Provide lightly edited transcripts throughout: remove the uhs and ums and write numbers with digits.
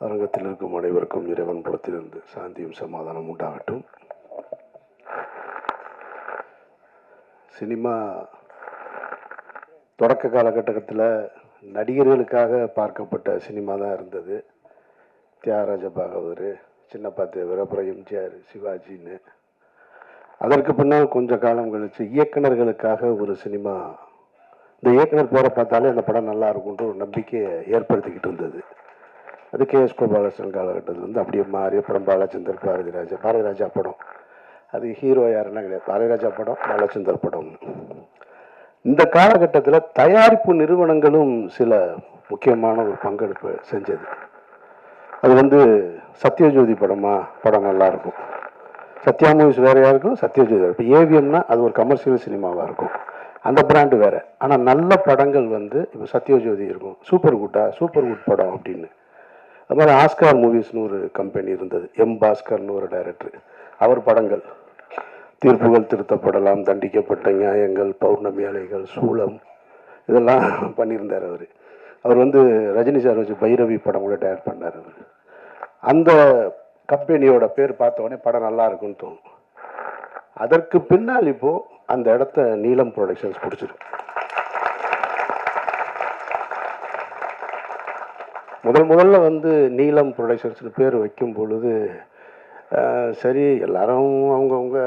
அரங்கத்தில் இருக்கும் அனைவருக்கும் இறைவன் புறத்திலிருந்து சாந்தியும் சமாதானம் உண்டாகட்டும். சினிமா தொடக்க காலகட்டத்தில் நடிகர்களுக்காக பார்க்கப்பட்ட சினிமா தான் இருந்தது. தியாகராஜ பாகவதர், சின்னப்பா தேவர், அப்புறம் எம்ஜிஆர், சிவாஜின்னு. அதற்கு பின்னால் கொஞ்சம் காலம் கழித்து இயக்குநர்களுக்காக ஒரு சினிமா, இந்த இயக்குனர் பேரை பார்த்தாலே அந்த படம் நல்லா இருக்கும்ன்ற ஒரு நம்பிக்கையை ஏற்படுத்திக்கிட்டு இருந்தது. அது KS கோபாலகிருஷ்ணன் காலகட்டத்திலேருந்து அப்படியே மாறி அப்புறம் பாலச்சந்தர், பாரதிராஜா படம். அது ஹீரோ யாருன்னா கிடையாது, பாரதிராஜா படம், பாலச்சந்தர் படம். இந்த காலகட்டத்தில் தயாரிப்பு நிறுவனங்களும் சில முக்கியமான ஒரு பங்கெடுப்பு செஞ்சது. அது சத்யஜோதி படம் நல்லாயிருக்கும். சத்யா மூவிஸ் வேறையாக இருக்கும், சத்யஜோதி. இப்போ ஏவிஎம்னா அது ஒரு கமர்ஷியல் சினிமாவாக இருக்கும், அந்த பிராண்டு வேறு. ஆனால் நல்ல படங்கள் இப்போ சத்யஜோதி இருக்கும், சூப்பர் குட் படம் அப்படின்னு. அது மாதிரி ஆஸ்கார் மூவிஸ்னு ஒரு கம்பெனி இருந்தது, பாஸ்கர்னு ஒரு டைரக்டர். அவர் படங்கள் தீர்ப்புகள் திருத்தப்படலாம், தண்டிக்கப்பட்ட நியாயங்கள், பௌர்ணமி அலைகள், சூளம், இதெல்லாம் பண்ணியிருந்தார் அவர். ரஜினி சார் வச்சு பைரவி படம் கூட டைரக்ட் பண்ணார் அவர். அந்த கம்பெனியோட பேர் பார்த்த உடனே படம் நல்லா இருக்குன்னு தோணும். அதற்கு பின்னால் இப்போது அந்த இடத்த நீலம் ப்ரொடக்ஷன்ஸ் பிடிச்சிருக்கு. முதல்ல நீலம் ப்ரொடக்ஷன்ஸ்னு பேர் வைக்கும் பொழுது சரி, எல்லாரும் அவங்கவுங்க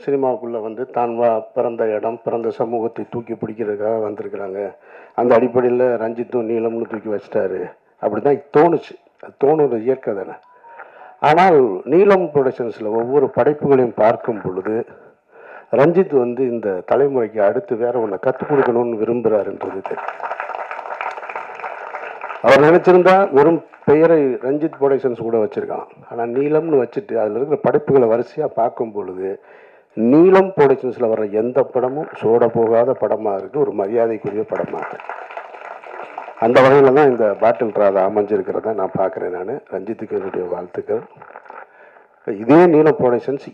சினிமாவுக்குள்ளே தான் பிறந்த இடம், பிறந்த சமூகத்தை தூக்கி பிடிக்கிறதுக்காக வந்திருக்கிறாங்க. அந்த அடிப்படையில் ரஞ்சித்தும் நீலம்னு தூக்கி வச்சிட்டாரு, அப்படி தான் தோணுச்சு. அது தோணுற இயற்கை தானே. ஆனால் நீலம் ப்ரொடக்ஷன்ஸில் ஒவ்வொரு படைப்புகளையும் பார்க்கும் பொழுது ரஞ்சித் இந்த தலைமுறைக்கு அடுத்து வேற ஒன்றை கற்றுக் கொடுக்கணும்னு விரும்புகிறாருன்றது தெரியும். அவர் நினச்சிருந்தா வெறும் பெயரை ரஞ்சித் ப்ரொடக்ஷன்ஸ் கூட வச்சுருக்கான். ஆனால் நீலம்னு வச்சுட்டு அதில் இருக்கிற படைப்புகளை வரிசையாக பார்க்கும் பொழுது நீலம் ப்ரொடக்ஷன்ஸில் வர்ற எந்த படமும் சோட போகாத படமாக இருக்குது, ஒரு மரியாதைக்குரிய படமாக இருக்குது. அந்த வகையில் தான் இந்த பாட்டில் ராதா அமைஞ்சிருக்கிறத நான் பார்க்குறேன். ரஞ்சித்துக்கு என்னுடைய வாழ்த்துக்கள். இதே நீலம் ப்ரொடக்ஷன்ஸ்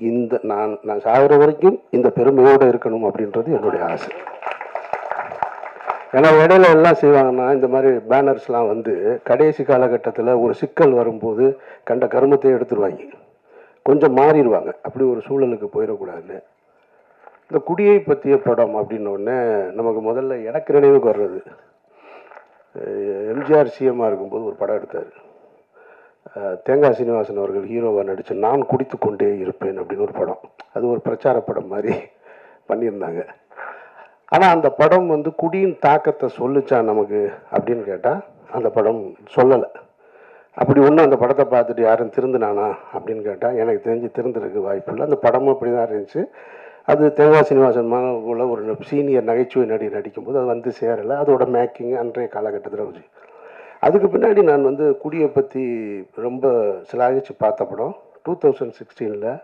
நான் சாகிற வரைக்கும் இந்த பெருமையோடு இருக்கணும் அப்படின்றது என்னுடைய ஆசை. ஏன்னா இடையில எல்லாம் செய்வாங்கன்னா இந்த மாதிரி பேனர்ஸ்லாம் கடைசி காலகட்டத்தில் ஒரு சிக்கல் வரும்போது கண்ட கருமத்தை எடுத்துருவாங்க, கொஞ்சம் மாறிடுவாங்க. அப்படி ஒரு சூழலுக்கு போயிடக்கூடாதுன்னு இந்த குடியை பற்றிய படம் அப்படின்னோடனே நமக்கு முதல்ல எனக்கு நினைவுக்கு வர்றது, எம்ஜிஆர் சிஎம்மாக இருக்கும்போது ஒரு படம் எடுத்தார். தேங்காய் சீனிவாசன் அவர்கள் ஹீரோவாக நடித்து நான் குடித்து கொண்டே இருப்பேன் அப்படின்னு ஒரு படம். அது ஒரு பிரச்சார படம் மாதிரி பண்ணியிருந்தாங்க. ஆனால் அந்த படம் குடியின் தாக்கத்தை சொல்லிச்சா நமக்கு அப்படின்னு கேட்டால் அந்த படம் சொல்லலை. அப்படி ஒன்றும் அந்த படத்தை பார்த்துட்டு யாரும் திருந்தினானா அப்படின்னு கேட்டால் எனக்கு தெரிஞ்சு திருந்துறதுக்கு வாய்ப்பு இல்லை. அந்த படமும் அப்படி தான் இருந்துச்சு. அது தேங்காய் சீனிவாசன் போல ஒரு சீனியர் நகைச்சுவை நடிக்கும்போது அது சேரலை. அதோட மேக்கிங் அன்றைய காலகட்டத்தில் வச்சு. அதுக்கு பின்னாடி நான் குடியை பற்றி ரொம்ப சிலாகிச்சு பார்த்த படம் 2016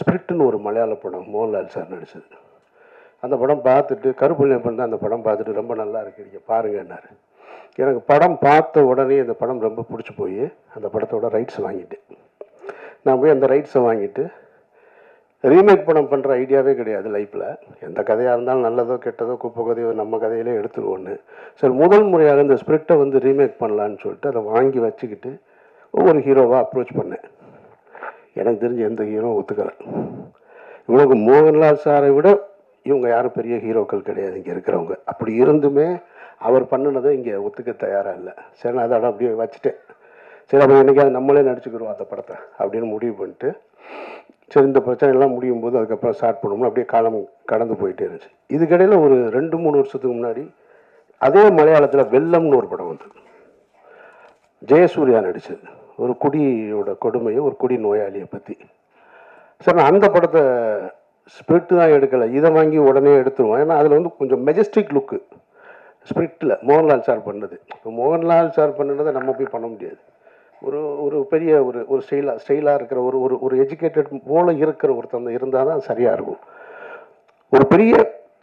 ஸ்பிரிட்னு ஒரு மலையாள படம், மோகன்லால் சார் நடிச்சது. அந்த படம் பார்த்துட்டு கருப்புள்ளியப்பன் தான் அந்த படம் பார்த்துட்டு ரொம்ப நல்லா இருக்கிறீங்க பாருங்கன்னாரு. எனக்கு படம் பார்த்த உடனே அந்த படம் ரொம்ப பிடிச்சி போய் அந்த படத்தோட ரைட்ஸ் வாங்கிட்டேன். நான் போய் அந்த ரைட்ஸை வாங்கிட்டு ரீமேக் படம் பண்ணுற ஐடியாவே கிடையாது லைஃப்பில். எந்த கதையாக இருந்தாலும் நல்லதோ கெட்டதோ குப்பை கதையோ நம்ம கதையிலே எடுத்துருவோன்னு சரி முதல் முறையாக இந்த ஸ்பிரிட்டை ரீமேக் பண்ணலான்னு சொல்லிட்டு அதை வாங்கி வச்சுக்கிட்டு ஒவ்வொரு ஹீரோவாக அப்ரோச் பண்ணேன். எனக்கு தெரிஞ்ச எந்த ஹீரோ ஒத்துக்கலை. இவங்களுக்கு மோகன்லால் சாரை விட இவங்க யாரும் பெரிய ஹீரோக்கள் கிடையாது இங்கே இருக்கிறவங்க. அப்படி இருந்துமே அவர் பண்ணினதை இங்கே ஒத்துக்க தயாராக இல்லை. சரி, நான் அதை அப்படியே வச்சுட்டேன். சரி, அப்போ என்றைக்காவது நம்மளே நடிச்சுக்கிறோம் அந்த படத்தை அப்படின்னு முடிவு பண்ணிட்டு சரி இந்த பிரச்சனைலாம் முடியும் போது அதுக்கப்புறம் ஸ்டார்ட் பண்ணோம்னா அப்படியே காலம் கடந்து போயிட்டே இருந்துச்சு. இதுக்கிடையில் ஒரு 2-3 வருஷத்துக்கு முன்னாடி அதே மலையாளத்தில் வெள்ளம்னு ஒரு படம் வந்தது, ஜெயசூர்யா நடித்தது. ஒரு குடியோட கொடுமையை, ஒரு குடி நோயாளியை பற்றி. சார் நான் அந்த படத்தை ஸ்பிரிட்டு தான் எடுக்கலை, இதை வாங்கி உடனே எடுத்துருவோம். ஏன்னா அதில் கொஞ்சம் மெஜஸ்டிக் லுக்கு ஸ்பிரிட்டில் மோகன்லால் சார் பண்ணது. இப்போ மோகன்லால் சார் பண்ணதை நம்ம போய் பண்ண முடியாது. ஒரு பெரிய ஒரு ஸ்டைலாக இருக்கிற ஒரு எஜுகேட்டட் போல இருக்கிற ஒருத்தன் இருந்தால் தான் சரியாக இருக்கும். ஒரு பெரிய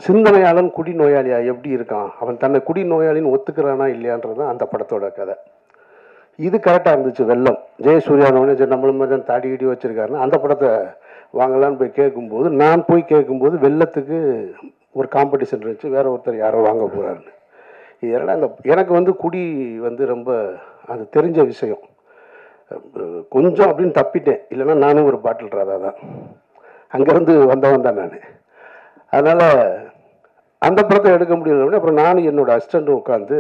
சிந்தனையாளன் குடி நோயாளியா எப்படி இருக்கான், அவன் தன்னை குடி நோயாளின்னு ஒத்துக்கிறானா இல்லையான்றது தான் அந்த படத்தோட கதை. இது கரெக்டாக இருந்துச்சு. வெள்ளம் ஜெயசூர்யானோடனே சரி நம்மள மாதிரி தான் தாடி இடி வச்சுருக்காருன்னா அந்த படத்தை வாங்கலான்னு போய் கேட்கும்போது, நான் போய் கேட்கும்போது வெள்ளத்துக்கு ஒரு காம்படிஷன் இருந்துச்சு, வேற ஒருத்தர் யாரோ வாங்க போகிறாருன்னு. இதெல்லாம் எனக்கு வந்து குடி வந்து ரொம்ப அது தெரிஞ்ச விஷயம். கொஞ்சம் அப்படின்னு தப்பிட்டேன், இல்லைன்னா நானும் ஒரு பாட்டில் ராதா தான், அங்கேருந்து வந்தவன் தான் நான். அதனால் அந்த படத்தை எடுக்க முடியல. அப்புறம் நானும் என்னோடய அசிஸ்டண்ட்டும் உட்காந்து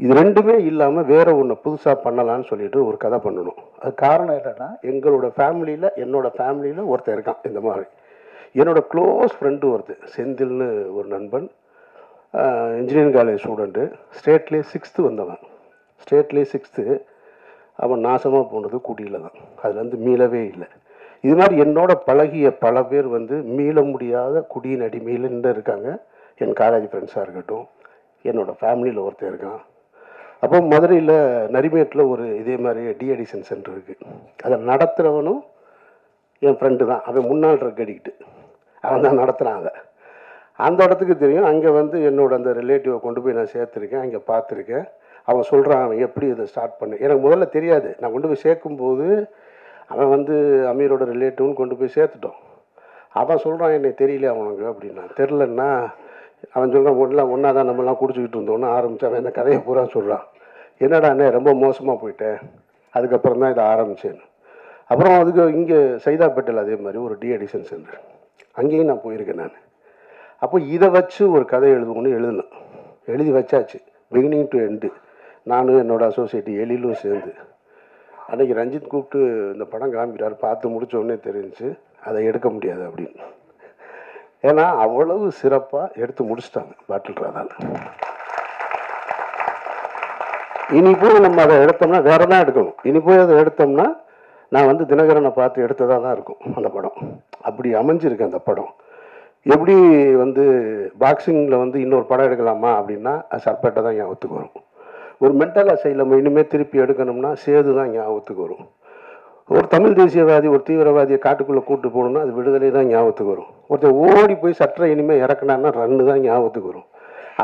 இது ரெண்டுமே இல்லாமல் வேற ஒன்று புதுசாக பண்ணலான்னு சொல்லிட்டு ஒரு கதை பண்ணணும். அது காரணம் என்னென்னா, எங்களோட ஃபேமிலியில் என்னோடய ஃபேமிலியில் ஒருத்தர் இருக்கான் இந்த மாதிரி. என்னோடய க்ளோஸ் ஃப்ரெண்டு ஒருத்தர் செந்தில்னு ஒரு நண்பன், இன்ஜினியரிங் காலேஜ் ஸ்டூடெண்ட்டு, ஸ்டேட்லேயே 6th வந்தவன். ஸ்டேட்லேயே 6th. அவன் நாசமாக போனது குடியில் தான், அதுலேருந்து மீளவே இல்லை. இது மாதிரி என்னோட பழகிய பல பேர் வந்து மீள முடியாத குடியின் அடிமையில்னு இருக்காங்க. என் காலேஜ் ஃப்ரெண்ட்ஸாக இருக்கட்டும், என்னோடய ஃபேமிலியில் ஒருத்தர் இருக்கான். அப்போ மதுரையில் நரிமேட்டில் ஒரு இதே மாதிரி டிஅடிஷன் சென்டர் இருக்குது. அதை நடத்துகிறவனும் என் ஃப்ரெண்டு தான். அவன் முன்னாள் ட்ரக் அடிக்கிட்டு அவன் தான் நடத்துகிறாங்க. அந்த இடத்துக்கு தெரியும். அங்கே வந்து என்னோடய அந்த ரிலேட்டிவை கொண்டு போய் நான் சேர்த்துருக்கேன், அங்கே பார்த்துருக்கேன். அவன் சொல்கிறான் அவன் எப்படி இதை ஸ்டார்ட் பண்ணு. எனக்கு முதல்ல தெரியாது. நான் கொண்டு போய் சேர்க்கும்போது அவன் வந்து அமீரோட ரிலேட்டிவ்னு கொண்டு போய் சேர்த்துட்டோம். அவன் சொல்கிறான் என்னை தெரியல அவனுக்கு அப்படின்னா. தெரிலன்னா அவன் சொல்கிறான் ஒன்றா தான் நம்மலாம் குடிச்சிக்கிட்டு இருந்தோன்னு ஆரம்பித்து அவன் இந்த கதையை பூரா சொல்கிறான். என்னடா அண்ணே ரொம்ப மோசமாக போயிட்டேன், அதுக்கப்புறம் தான் இதை ஆரம்பித்தேன். அப்புறம் அதுக்கு இங்கே சைதாப்பேட்டையில் அதே மாதிரி ஒரு டிஅடிஷன் சென்டர், அங்கேயும் நான் போயிருக்கேன் நான். அப்போ இதை வச்சு ஒரு கதை எழுதினேன். எழுதி வச்சாச்சு, பிகினிங் டு எண்டு. நானும் என்னோடய அசோசியேட் எழிலும் சேர்ந்து. அன்றைக்கி ரஞ்சித் கூப்பிட்டு இந்த படம் காமிக்கிறார், பார்த்து முடித்தோடனே தெரிஞ்சு அதை எடுக்க முடியாது அப்படின்னு. ஏன்னா அவ்வளவு சிறப்பாக எடுத்து முடிச்சிட்டாங்க பாட்டில் ராதாவில். இனி போய் நம்ம அதை எடுத்தோம்னா வேற தான் எடுக்கணும். இனி போய் அதை எடுத்தோம்னா நான் வந்து தினகரனை பார்த்து எடுத்ததாக தான் இருக்கும் அந்த படம். அப்படி அமைஞ்சிருக்கு அந்த படம். எப்படி வந்து பாக்ஸிங்கில் வந்து இன்னொரு படம் எடுக்கலாமா அப்படின்னா அது சர்பேட்டை தான் ஞாபகத்துக்கு வரும். ஒரு மென்டல் அசைலம் இனிமேல் திருப்பி எடுக்கணும்னா சேது தான் ஞாபகத்துக்கு வரும். ஒரு தமிழ் தேசியவாதி ஒரு தீவிரவாதியை காட்டுக்குள்ளே கூப்பிட்டு போகணுன்னா அது விடுதலை தான் ஞாபகத்துக்கு வரும். ஒருத்தர் ஓடி போய் சற்றை இனிமேல் இறக்குனான்னா ரன்னு தான் ஞாபகத்துக்கு வரும்.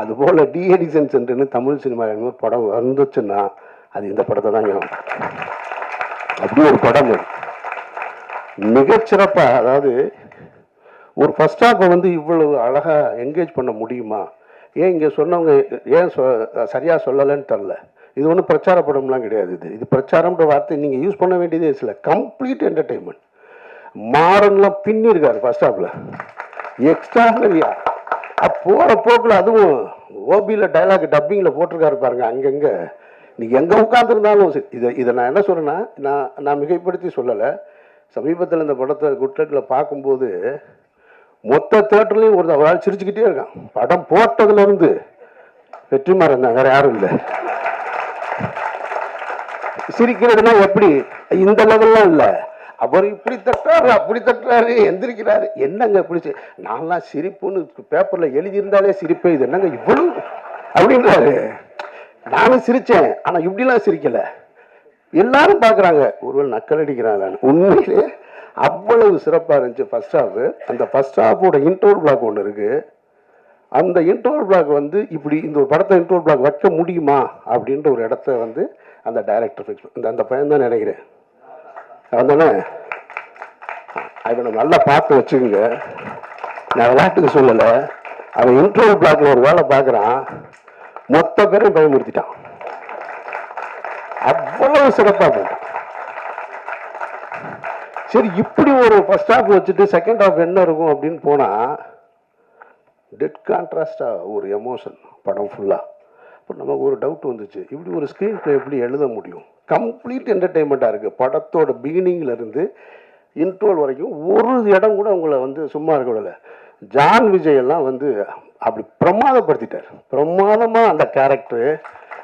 அதுபோல் டிஎடிஷன் சென்டர்னு தமிழ் சினிமா படம் வந்துச்சுன்னா அது இந்த படத்தை தான் ஞாபகம். அப்படி ஒரு படம் அது மிகச்சிறப்பாக. அதாவது ஒரு ஃபர்ஸ்ட் ஹாஃபை வந்து இவ்வளவு அழகாக என்கேஜ் பண்ண முடியுமா? ஏன் இங்கே சொன்னவங்க ஏன் சரியாக சொல்லலைன்னு தெரில. இது ஒன்றும் பிரச்சார படம்லாம் கிடையாது. இது பிரச்சாரம்ன்ற வார்த்தை நீங்கள் யூஸ் பண்ண வேண்டியதே இல்லை. Complete entertainment. மாறன்லாம் பின்னிருக்காரு ஃபர்ஸ்ட் ஹாஃபில், எக்ஸ்ட்ரானரியா. போகிற போக்கில் அதுவும் ஓபியில் டைலாக் டப்பிங்கில் போட்டிருக்காரு பாருங்க. அங்கங்கே நீங்கள் எங்கே உட்காந்துருந்தாலும் இதை நான் என்ன சொல்கிறேன்னா, நான் மிகைப்படுத்தி சொல்லலை. சமீபத்தில் இந்த படத்தை குட்லெட்டில் பார்க்கும்போது மொத்த தேட்டர்லையும் ஒரு ஆள் சிரிச்சுக்கிட்டே இருக்கான். படம் போட்டதுலேருந்து வெற்றிமாறன் தான், வேற யாரும் இல்லை. சிரிக்கிறதுனா எப்படி இந்த லெவல்லாம் இல்லை. அவர் இப்படி தட்டுறாரு அப்படி தட்டுறாரு எந்திரிக்கிறாரு. என்னங்க பிடிச்சி நான்லாம் சிரிப்புன்னு பேப்பரில் எழுதியிருந்தாலே சிரிப்பே, இது என்னங்க இவ்வளவு அப்படின்றாரு. நானும் சிரித்தேன், ஆனால் இப்படிலாம் சிரிக்கலை. எல்லாரும் பார்க்குறாங்க, ஒருவேளை நக்கல் அடிக்கிறாங்க. உண்மையிலே அவ்வளவு சிறப்பாக இருந்துச்சு ஃபர்ஸ்ட் ஹாஃப். அந்த ஃபர்ஸ்ட் ஹாஃபோட இன்ட்ரோல் பிளாக் ஒன்று இருக்குது. அந்த இன்ட்ரோல் பிளாக் வந்து இப்படி இந்த ஒரு படத்தை இன்ட்ரோல் பிளாக் வைக்க முடியுமா அப்படின்ற ஒரு இடத்த வந்து அந்த டைரக்டர் ஃபிக்ஸ் அந்த பையன் தான் நினைக்கிறேன். அவன்தானே? அவனை நல்லா பார்த்து வச்சுக்கோங்க. நான் விளையாட்டுக்கு சொல்லலை. அவன் இன்ட்ரோல் பிளாக்ல ஒரு வேலை பார்க்குறான், மொத்த பேரும் பயமுறுத்திட்டான். அவ்வளவு சிறப்பாக போட்டான். சரி, இப்படி ஒரு ஃபர்ஸ்ட் ஹாஃப் வச்சுட்டு செகண்ட் ஹாஃப் என்ன இருக்கும் அப்படின்னு போனால் டெட் கான்ட்ராஸ்டாக ஒரு எமோஷன் படம் ஃபுல்லாக. இப்போ நமக்கு ஒரு டவுட் வந்துச்சு, இப்படி ஒரு ஸ்க்ரீன் பிளே எப்படி எழுத முடியும்? கம்ப்ளீட் என்டர்டெயின்மெண்ட்டாக இருக்குது. படத்தோட பிகினிங்லேருந்து இன்ட்ரோல் வரைக்கும் ஒரு இடம் கூட உங்களை வந்து சும்மா இருக்க விடலை. ஜான் விஜய் எல்லாம் வந்து அப்படி பிரமாதப்படுத்திட்டார். பிரமாதமாக அந்த கேரக்டரு.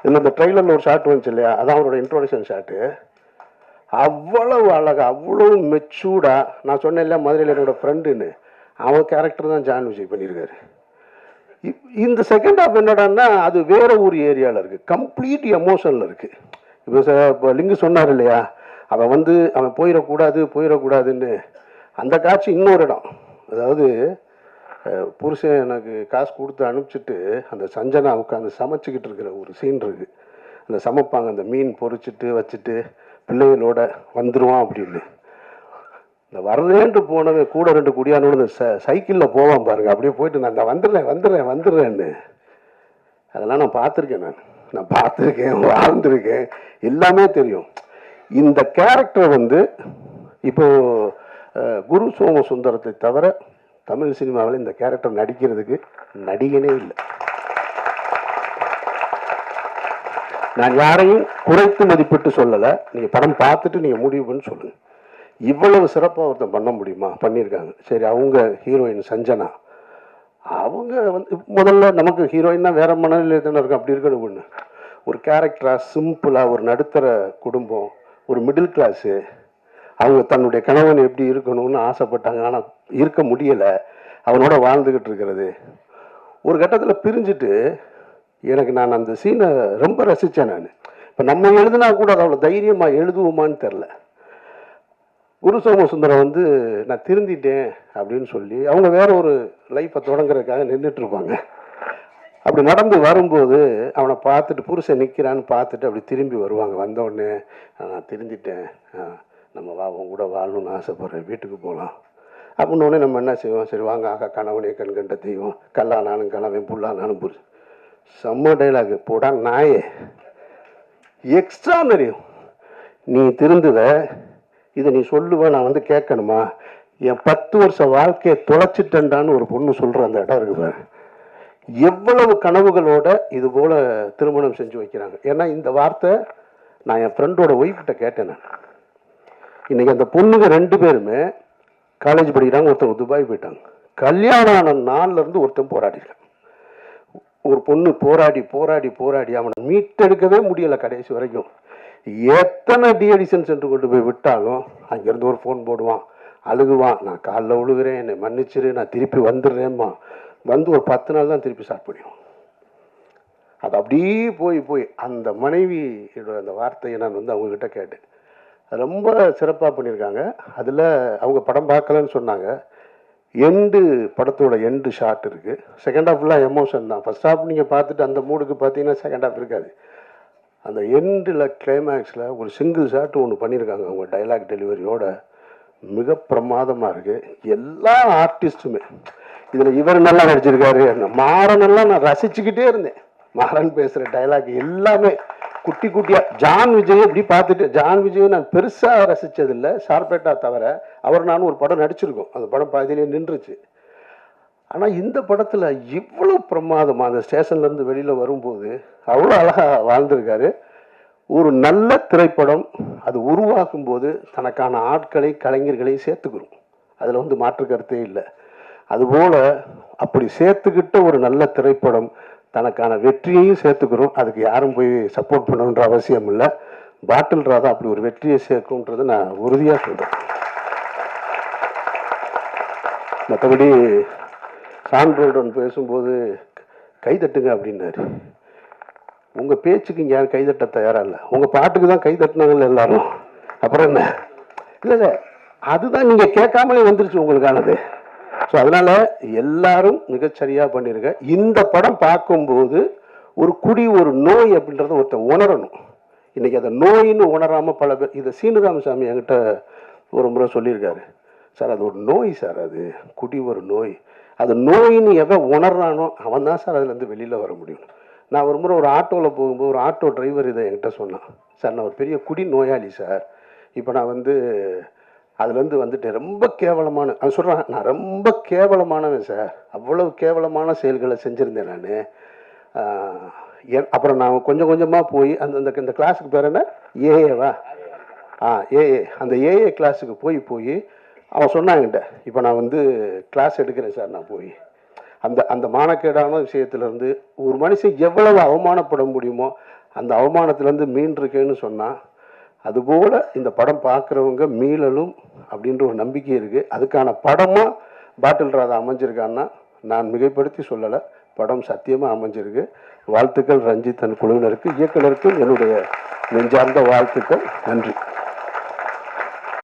இந்த ட்ரெய்லரில் ஒரு ஷாட் வந்துச்சு இல்லையா, அதான் அவரோட இன்ட்ரோடக்ஷன் ஷாட்டு. அவ்வளவு அழகாக அவ்வளவு மெச்சூர்டாக. நான் சொன்னேன் இல்லை மதுரையில் என்னோட ஃப்ரெண்டுன்னு, அவன் கேரக்டர் தான் ஜான் விஜய் பண்ணியிருக்காரு. இந்த செகண்ட் ஹாஃப் என்னடான்னா அது வேற ஒரு ஏரியாவில் இருக்குது, கம்ப்ளீட் எமோஷனில் இருக்குது. இப்போ லிங்கு சொன்னார் இல்லையா, அவன் வந்து அவன் போயிடக்கூடாதுன்னு. அந்த காட்சி இன்னொரு இடம். அதாவது புருஷன் எனக்கு காசு கொடுத்து அனுப்பிச்சிட்டு அந்த சஞ்சனா உட்காந்து சமைச்சிக்கிட்டு இருக்கிற ஒரு சீன் இருக்குது. அந்த சமைப்பாங்க, அந்த மீன் பொரிச்சிட்டு வச்சுட்டு பிள்ளைகளோட வந்துடுவான் அப்படின்னு. இந்த வரலேன்ட்டு போனவன் கூட 2 குடியானோட இந்த சைக்கிளில் போவான் பாருங்க. அப்படியே போயிட்டு நான் வந்துடுறேன்னு அதெல்லாம் நான் பார்த்துருக்கேன், நான் பார்த்துருக்கேன், வாழ்ந்துருக்கேன், எல்லாமே தெரியும். இந்த கேரக்டர் வந்து இப்போது குரு சோமசுந்தரத்தை தவிர தமிழ் சினிமாவில் இந்த கேரக்டர் நடிக்கிறதுக்கு நடிகனே இல்லை. நான் யாரையும் குறைத்து மதிப்பிட்டு சொல்லலை, நீங்கள் படம் பார்த்துட்டு நீங்கள் முடிவு பண்ணி சொல்லுங்கள். இவ்வளவு சிறப்பாக ஒருத்தன் பண்ண முடியுமா? பண்ணியிருக்காங்க. சரி, அவங்க ஹீரோயின் சஞ்சனா, அவங்க வந்து முதல்ல நமக்கு ஹீரோயின்னா வேற மனநிலையில் தானே இருக்கும். அப்படி இருக்கணும் ஒன்று, ஒரு கேரக்டராக சிம்பிளாக ஒரு நடுத்தர குடும்பம், ஒரு மிடில் கிளாஸு, அவங்க தன்னுடைய கணவன் எப்படி இருக்கணும்னு ஆசைப்பட்டாங்க, ஆனால் இருக்க முடியலை, அவனோட வாழ்ந்துக்கிட்டு இருக்கிறது. ஒரு கட்டத்தில் பிரிஞ்சுட்டு நான் அந்த சீனை ரொம்ப ரசித்தேன். நான் இப்போ நம்ம எழுதுனா கூட அதை அவ்வளோ தைரியமாக எழுதுவோமான்னு தெரில. குரு சோமசுந்தரம் வந்து நான் திருந்திட்டேன் அப்படின்னு சொல்லி அவங்க வேற ஒரு லைஃப்பை தொடங்குறதுக்காக நின்றுட்டுருப்பாங்க. அப்படி நடந்து வரும்போது அவனை பார்த்துட்டு புருஷன் நிற்கிறான்னு பார்த்துட்டு அப்படி திரும்பி வருவாங்க. வந்தவுடனே நான் திருந்திட்டேன், நம்ம உன் கூட வாழணும்னு ஆசைப்பட்றேன், வீட்டுக்கு போகலாம் அப்படின்னோடனே நம்ம என்ன செய்வோம்? சரி வாங்க ஆகா கணவனே கண்கண்ட தெய்வம், கல்லானாலும் கணவன் புல்லானாலும் புருஷன். செம்ம டைலாக் போடா நாயே, எக்ஸ்ட்ரானரி. நீ திருந்துவ, இதை நீ சொல்லுவ, நான் வந்து கேட்கணுமா? என் 10 வருஷ வாழ்க்கையை தொலைச்சிட்டேன்டான்னு ஒரு பொண்ணு சொல்கிற அந்த இடம் இருக்கு பாரு. எவ்வளவு கனவுகளோட இது போல் திருமணம் செஞ்சு வைக்கிறாங்க. ஏன்னா இந்த வார்த்தை நான் என் ஃப்ரெண்டோட ஒய்ஃப்கிட்ட கேட்டேன். நான் இன்றைக்கி அந்த பொண்ணுங்க 2 பேருமே காலேஜ் படிக்கிறாங்க, ஒருத்தவங்க துபாய் போயிட்டாங்க. கல்யாணம் ஆன நாள்லேருந்து ஒருத்தன் போராடிருக்கான். ஒரு பொண்ணு போராடி போராடி போராடி அவனை மீட்டெடுக்கவே முடியலை கடைசி வரைக்கும். எத்தனை டிஎடிஷன் சென்டர் கொண்டு போய் விட்டாலும் அங்கேருந்து ஒரு ஃபோன் போடுவான், அழுகுவான், நான் காலில் விழுகிறேன், என்னை மன்னிச்சிரு, நான் திருப்பி வந்துடுறேம்மா. வந்து ஒரு 10 நாள் தான் திருப்பி ஸ்டார்ட் பண்ணிடுவோம். அது அப்படியே போய் போய் அந்த மனைவியோட அந்த வார்த்தையை நான் வந்து அவங்கக்கிட்ட கேட்டேன். ரொம்ப சிறப்பாக பண்ணியிருக்காங்க. அதில் அவங்க படம் பார்க்கலன்னு சொன்னாங்க. எண்டு படத்தோட எண்டு ஷார்ட் இருக்குது. செகண்ட் ஹாஃப் ஃபுல்லாக எமோஷன் தான். ஃபர்ஸ்ட் ஹாஃப் நீங்கள் பார்த்துட்டு அந்த மூடுக்கு பார்த்தீங்கன்னா செகண்ட் ஹாஃப் இருக்காது. அந்த எண்டில் கிளைமேக்ஸில் ஒரு சிங்கிள் ஷாட் ஒன்று பண்ணியிருக்காங்க அவங்க டைலாக் டெலிவரியோட, மிக பிரமாதமாக இருக்குது. எல்லா ஆர்டிஸ்ட்டுமே இதில் இவர் நல்லா நடிச்சிருக்காரு. மாறனெல்லாம் நான் ரசிச்சுக்கிட்டே இருந்தேன். மாறன் பேசுகிற டைலாக் எல்லாமே குட்டி குட்டியாக. ஜான் விஜய் இப்படி பார்த்துட்டு, ஜான் விஜய் நான் பெருசாக ரசித்ததில்லை, ஷார்பேட்டா தவிர. அவர் நானும் ஒரு படம் நடிச்சிருக்கோம், அந்த படம் பாதியிலே நின்றுச்சு. ஆனால் இந்த படத்தில் இவ்வளோ பிரமாதமாக அந்த ஸ்டேஷன்லேருந்து வெளியில் வரும்போது அவ்வளோ அழகாக வாழ்ந்திருக்காரு. ஒரு நல்ல திரைப்படம் அது உருவாக்கும் போது தனக்கான ஆட்களை கலைஞர்களை சேர்த்துக்கிறோம், அதில் வந்து மாற்று கருத்தே இல்லை. அதுபோல் அப்படி சேர்த்துக்கிட்ட ஒரு நல்ல திரைப்படம் தனக்கான வெற்றியையும் சேர்த்துக்கிறோம். அதுக்கு யாரும் போய் சப்போர்ட் பண்ணணுன்ற அவசியம் இல்லை. பாட்டில் ராதா அப்படி ஒரு வெற்றியை சேர்க்கும்ன்றதை நான் உறுதியாக சொல்கிறேன். மற்றபடி சான்றோடன் பேசும்போது கைதட்டுங்க அப்படின்னாரு. உங்கள் பேச்சுக்கு இங்கே யாரும் கைதட்ட தயாராக இல்லை, உங்கள் பாட்டுக்கு தான் கைதட்டினாங்கல்ல எல்லாரும். அப்புறம் என்ன? இல்லை இல்லை, அதுதான் நீங்கள் கேட்காமலே வந்துருச்சு உங்களுக்கானது. ஸோ அதனால் எல்லாரும் மிகச்சரியாக பண்ணியிருக்க. இந்த படம் பார்க்கும்போது ஒரு குடி ஒரு நோய் அப்படின்றத ஒருத்தர் உணரணும். இன்றைக்கி அதை நோயின்னு உணராமல் பல பேர், இதை சீனிராமசாமி என்கிட்ட ஒரு முறை சொல்லியிருக்காரு. சார் அது ஒரு நோய் சார், அது குடி ஒரு நோய். அது நோயின்னு எவன் உணர்றானோ அவன் தான் சார் அதுலேருந்து வெளியில் வர முடியும். நான் ஒரு முறை ஒரு ஆட்டோவில் போகும்போது ஒரு ஆட்டோ டிரைவர் இதை என்கிட்ட சொன்னான். சார் நான் ஒரு பெரிய குடி நோயாளி சார், இப்போ நான் வந்து அதுலேருந்து வந்துட்டு ரொம்ப கேவலமான, அவன் சொல்கிறான் நான் ரொம்ப கேவலமானவன் சார், அவ்வளவு கேவலமான செயல்களை செஞ்சுருந்தேன் நான். அப்புறம் நான் கொஞ்சம் கொஞ்சமாக போய் இந்த கிளாஸுக்கு பேர் என்ன, ஏஏவா? ஏஏ, அந்த ஏஏ கிளாஸுக்கு போய் அவன் சொன்னாங்கிட்ட, இப்போ நான் வந்து கிளாஸ் எடுக்கிறேன் சார். நான் போய் அந்த மானக்கேடான விஷயத்துலேருந்து ஒரு மனுஷன் எவ்வளவு அவமானப்பட முடியுமோ அந்த அவமானத்துலேருந்து மீண்டிருக்கேன்னு சொன்னால், அதுபோல் இந்த படம் பார்க்குறவங்க மீளலும் அப்படின்ற ஒரு நம்பிக்கை இருக்குது. அதுக்கான படமாக பாட்டில் ராதா அமைஞ்சிருக்கான்னா நான் மிகைப்படுத்தி சொல்லலை, படம் சத்தியமாக அமைஞ்சிருக்கு. வாழ்த்துக்கள் ரஞ்சித் குழுவினருக்கு, இயக்குனருக்கும் என்னுடைய நெஞ்சார்ந்த வாழ்த்துக்கள். நன்றி.